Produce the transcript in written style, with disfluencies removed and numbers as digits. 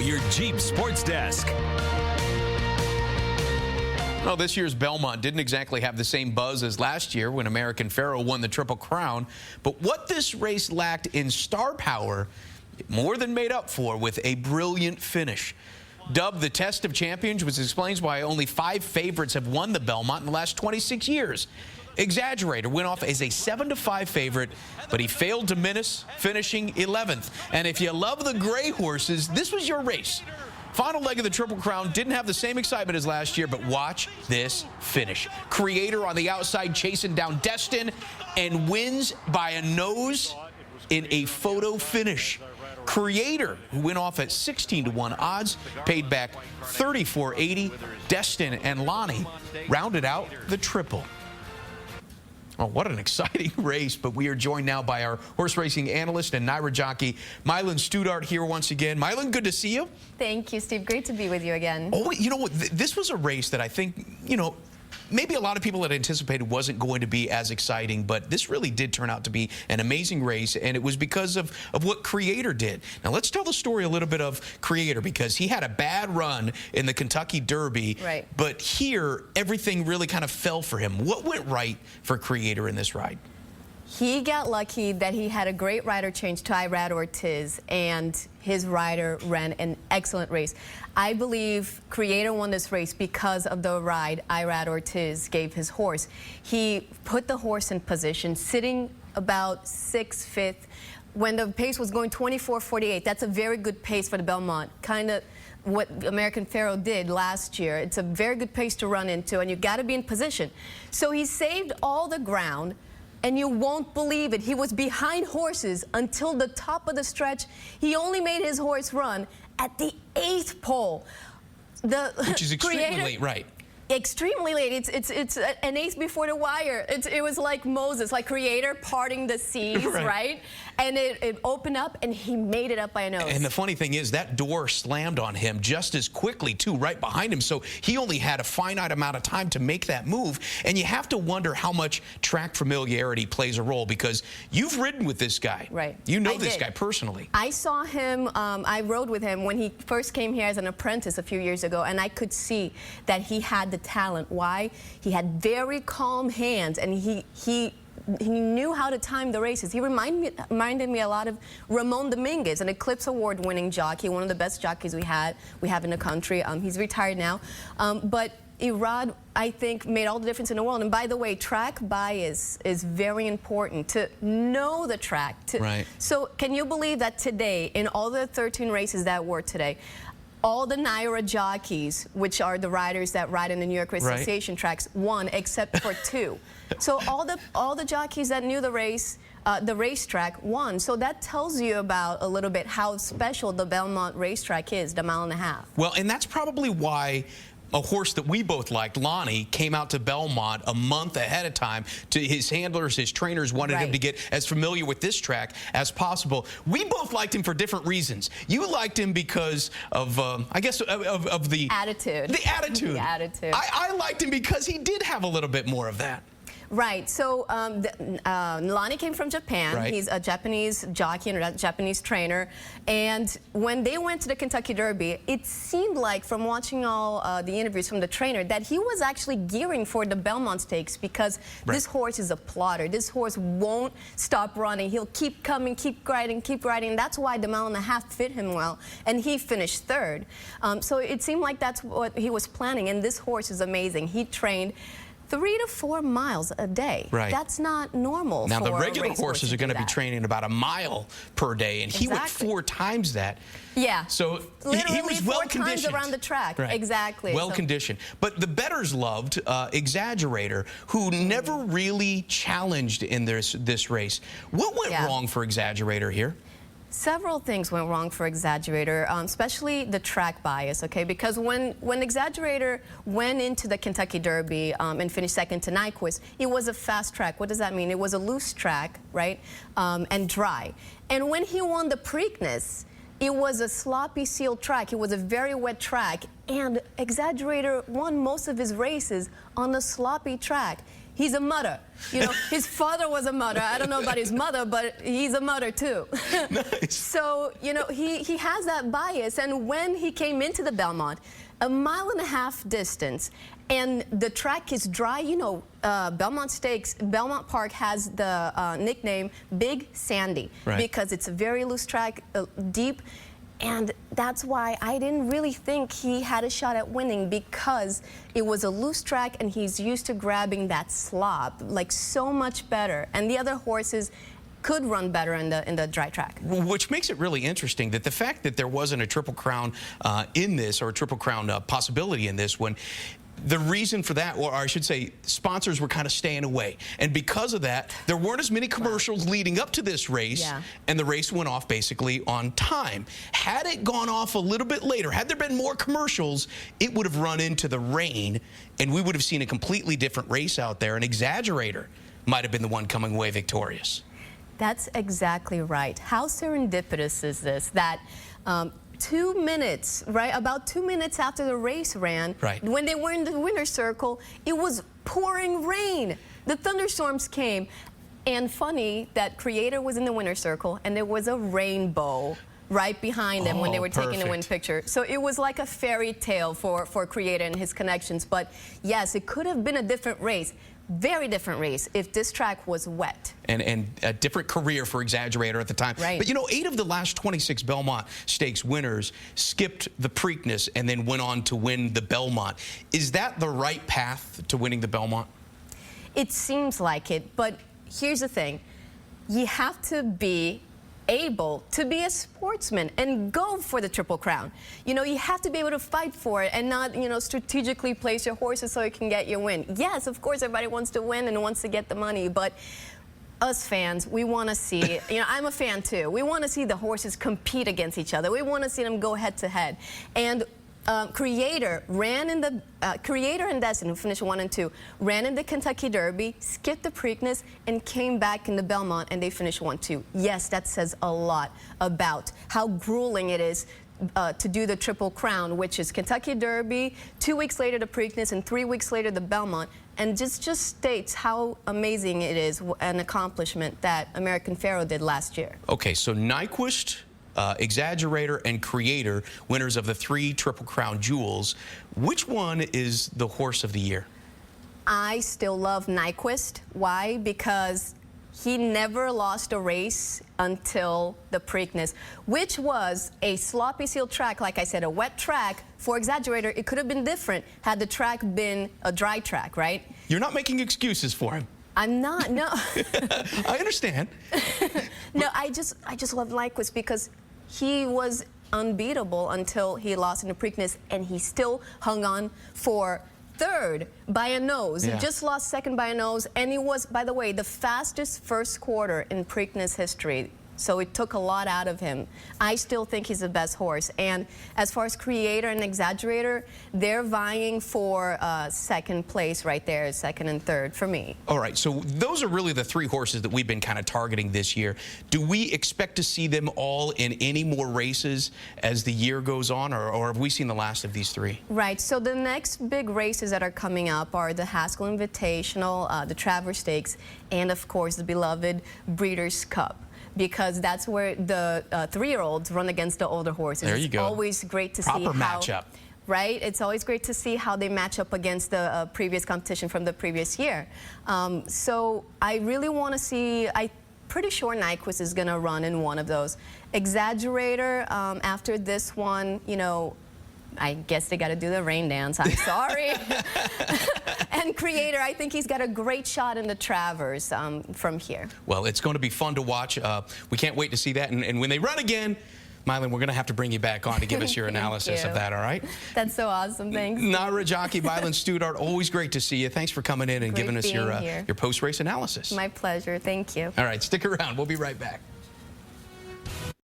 your Jeep Sports Desk. Well, this year's Belmont didn't exactly have the same buzz as last year when American Pharoah won the Triple Crown. But what this race lacked in star power, it more than made up for with a brilliant finish. Dubbed the Test of Champions, which explains why only 5 favorites have won the Belmont in the last 26 years. Exaggerator went off as a 7-5 favorite, but he failed to miss, finishing 11th. And if you love the gray horses, this was your race. Final leg of the Triple Crown didn't have the same excitement as last year, but watch this finish. Creator on the outside chasing down Destin and wins by a nose in a photo finish. Creator, who went off at 16-to-1 odds, paid back $34.80. Destin and Lonnie rounded out the triple. Oh, what an exciting race, but we are joined now by our horse racing analyst and NYRA jockey, Maylan Studart, here once again. Maylan, good to see you. Thank you, Steve. Great to be with you again. Oh, you know what? This was a race that I think, maybe a lot of people had anticipated wasn't going to be as exciting, but this really did turn out to be an amazing race, and it was because of what Creator did. Now, let's tell the story a little bit of Creator, because he had a bad run in the Kentucky Derby, right, but here, everything really kind of fell for him. What went right for Creator in this ride? He got lucky that he had a great rider change to Irad Ortiz, and his rider ran an excellent race. I believe Creator won this race because of the ride Irad Ortiz gave his horse. He put the horse in position, sitting about 6th, 5th, when the pace was going 24.48. That's a very good pace for the Belmont, kind of what American Pharoah did last year. It's a very good pace to run into, and you got to be in position. So he saved all the ground. And you won't believe it. He was behind horses until the top of the stretch. He only made his horse run at the 8th pole. Which is extremely late, right? Extremely late. It's an 8th before the wire. It was like Moses, like Creator parting the seas, right? And it opened up, and he made it up by a nose. And the funny thing is, that door slammed on him just as quickly, too, right behind him. So he only had a finite amount of time to make that move. And you have to wonder how much track familiarity plays a role, because you've ridden with this guy. Right. You know this guy personally. I saw him, I rode with him when he first came here as an apprentice a few years ago, and I could see that he had the talent. Why? He had very calm hands, and he knew how to time the races. He reminded me a lot of Ramon Dominguez, an Eclipse Award-winning jockey, one of the best jockeys we have in the country. He's retired now, but Irad, I think, made all the difference in the world. And by the way, track bias is very important, to know the track. Right. So can you believe that today, in all the 13 races that were today, all the NYRA jockeys, which are the riders that ride in the New York Race Association tracks, won except for 2. So all the jockeys that knew the race, the racetrack, won. So that tells you about a little bit how special the Belmont racetrack is, the 1.5 miles. Well, and that's probably why a horse that we both liked, Lonnie, came out to Belmont a month ahead of time. To his handlers, his trainers wanted him to get as familiar with this track as possible. We both liked him for different reasons. You liked him because of, I guess, of the attitude. The attitude. The attitude. I liked him because he did have a little bit more of that. Right. So Lonnie came from Japan. Right. He's a Japanese jockey and a Japanese trainer. And when they went to the Kentucky Derby, it seemed like, from watching all the interviews from the trainer, that he was actually gearing for the Belmont Stakes, because this horse is a plotter. This horse won't stop running. He'll keep coming, keep riding, keep riding. That's why the 1.5 miles fit him well. And he finished 3rd. So it seemed like that's what he was planning. And this horse is amazing. He trained 3 to 4 miles a day. Right. That's not normal. Now, for the regular a horses are going to be training about 1 mile per day, and he went 4 times that. Yeah. So literally he was well conditioned. 4 times around the track. Right. Exactly. Well conditioned. But the bettors loved Exaggerator, who never really challenged in this race. What went wrong for Exaggerator here? Several things went wrong for Exaggerator, especially the track bias, okay? Because when Exaggerator went into the Kentucky Derby and finished 2nd to Nyquist, it was a fast track. What does that mean? It was a loose track, right, and dry. And when he won the Preakness, it was a sloppy sealed track. It was a very wet track, and Exaggerator won most of his races on the sloppy track. he's a mutter. You know, his father was a mutter. I don't know about his mother, but he's a mutter too. Nice. So, you know, he has that bias. And when he came into the Belmont, 1.5 miles distance, and the track is dry. You know, Belmont Stakes, Belmont Park has the nickname Big Sandy, right, because it's a very loose track, deep. And that's why I didn't really think he had a shot at winning, because it was a loose track and he's used to grabbing that slop like so much better. And the other horses could run better in the dry track. Which makes it really interesting that the fact that there wasn't a Triple Crown in this, or a Triple Crown possibility in this one, the reason for that, or I should say, sponsors were kind of staying away. And because of that, there weren't as many commercials leading up to this race, and the race went off basically on time. Had it gone off a little bit later, had there been more commercials, it would have run into the rain, and we would have seen a completely different race out there. An Exaggerator might have been the one coming away victorious. That's exactly right. How serendipitous is this that 2 minutes, right, about 2 minutes after the race ran, when they were in the winner's circle, it was pouring rain. The thunderstorms came. And funny that Creator was in the winner's circle and there was a rainbow right behind them when they were taking the win picture. So it was like a fairy tale for Creator and his connections. But yes, it could have been a different race. Very different race if this track was wet. And a different career for Exaggerator at the time. Right. But you know, 8 of the last 26 Belmont Stakes winners skipped the Preakness and then went on to win the Belmont. Is that the right path to winning the Belmont? It seems like it, but here's the thing. You have to be able to be a sportsman and go for the Triple Crown. You know, you have to be able to fight for it and not, you know, strategically place your horses so you can get your win. Yes, of course, everybody wants to win and wants to get the money, but us fans, we want to see, you know, I'm a fan too. We want to see the horses compete against each other. We want to see them go head to head. And Creator ran in the Creator and Destiny, who finished 1 and 2, ran in the Kentucky Derby, skipped the Preakness, and came back in the Belmont, and they finished 1-2. Yes, that says a lot about how grueling it is to do the Triple Crown, which is Kentucky Derby, 2 weeks later the Preakness, and 3 weeks later the Belmont. And just states how amazing it is, an accomplishment that American Pharoah did last year. Okay, so Nyquist, Exaggerator, and Creator, winners of the 3 Triple Crown jewels. Which one is the horse of the year? I still love Nyquist. Why? Because he never lost a race until the Preakness, which was a sloppy seal track, like I said, a wet track. For Exaggerator, it could have been different had the track been a dry track, right? You're not making excuses for him. I'm not, no. I understand. No, I just love Nyquist because he was unbeatable until he lost in the Preakness, and he still hung on for 3rd by a nose. He just lost 2nd by a nose, and he was, by the way, the fastest first quarter in Preakness history. So it took a lot out of him. I still think he's the best horse. And as far as Creator and Exaggerator, they're vying for 2nd place right there, 2nd and 3rd for me. All right, so those are really the 3 horses that we've been kind of targeting this year. Do we expect to see them all in any more races as the year goes on, or have we seen the last of these 3? Right, so the next big races that are coming up are the Haskell Invitational, the Travers Stakes, and of course the beloved Breeders' Cup, because that's where the 3-year-olds run against the older horses. There you go. It's always great to see how... Proper matchup. Right? It's always great to see how they match up against the previous competition from the previous year. So I really want to see... I'm pretty sure Nyquist is going to run in one of those. Exaggerator, after this one, you know, I guess they got to do the rain dance. I'm sorry. And Creator, I think he's got a great shot in the Travers from here. Well, it's going to be fun to watch. We can't wait to see that. And when they run again, Maylan, we're going to have to bring you back on to give us your analysis of that, all right? That's so awesome. Thanks. NYRA jockey Maylan Studart, always great to see you. Thanks for coming in and giving us your post-race analysis. My pleasure. Thank you. All right, stick around. We'll be right back.